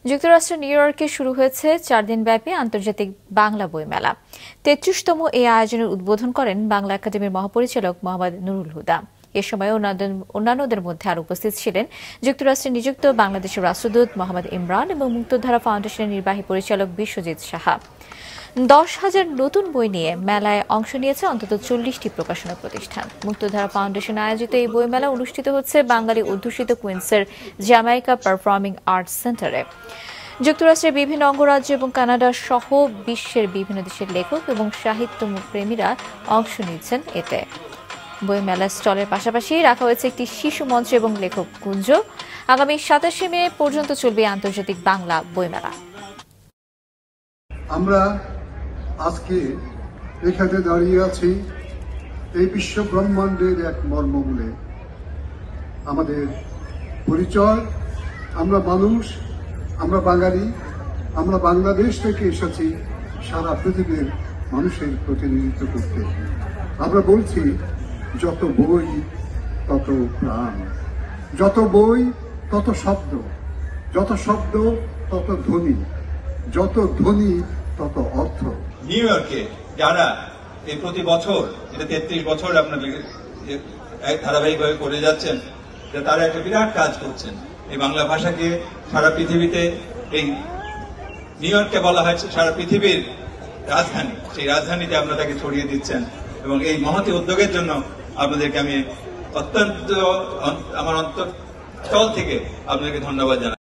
যুক্তরাষ্ট্রের নিউ ইয়র্কে শুরু হয়েছে ৪ দিনব্যাপী আন্তর্জাতিক বাংলা বইমেলা। ৩৩তম এই আয়োজনের উদ্বোধন করেন বাংলা একাডেমির মহাপরিচালক মোহাম্মদ নুরুল হুদা। এ সময় অন্যান্যদের মধ্যে আরও উপস্থিত ছিলেন যুক্তরাষ্ট্রে নিযুক্ত বাংলাদেশের রাষ্ট্রদূত মোহাম্মদ ইমরান এবং মুক্তধারা ফাউন্ডেশনের নির্বাহী পরিচালক বিশ্বজিৎ সাহা। ১০,০০০ নতুন বই নিয়ে মেলায় অংশ নিয়েছে অন্তত ৪০টি প্রকাশনা প্রতিষ্ঠান। মুক্তধারা ফাউন্ডেশন আয়োজিত এই বইমেলা অনুষ্ঠিত হচ্ছে বাঙালি অধ্যুষিত কুইন্সের জ্যামাইকা পারফর্মিং আর্টস সেন্টারে। যুক্তরাষ্ট্রের বিভিন্ন অঙ্গরাজ্য এবং কানাডা সহ বিশ্বের বিভিন্ন দেশের লেখক এবং সাহিত্য প্রেমীরা অংশ নিচ্ছেন এতে। বইমেলা স্টলের পাশাপাশি রাখা হয়েছে একটি শিশু মঞ্চ এবং লেখক কুঞ্জ। আগামী ২৭শে মে পর্যন্ত চলবে আন্তর্জাতিক বাংলা বইমেলা। আমরা আজকে এখানে দাঁড়িয়ে আছি এই বিশ্ব ব্রহ্মাণ্ডের এক মর্ম বলে। আমাদের পরিচয়, আমরা মানুষ, আমরা বাঙালি, আমরা বাংলাদেশ থেকে এসেছি সারা পৃথিবীর মানুষের প্রতিনিধিত্ব করতে। আমরা বলছি যত বই তত প্রাণ, যত বই তত শব্দ, যত শব্দ তত ধ্বনি, যত ধ্বনি তত অর্থ। নিউ ইয়র্কে যারা এই প্রতি বছর, এটা ৩৩ বছর আপনাদের ধারাবাহিকভাবে করে যাচ্ছেন, তারা একটা বিরাট কাজ করছেন। এই বাংলা ভাষাকে সারা পৃথিবীতে, এই নিউ ইয়র্ককে বলা হয়েছে সারা পৃথিবীর রাজধানী, সেই রাজধানীতে আপনারা তাকে ছড়িয়ে দিচ্ছেন এবং এই মহতি উদ্যোগের জন্য আপনাদেরকে আমি অত্যন্ত আমার অন্তঃস্থল থেকে আপনাদেরকে ধন্যবাদ জানাই।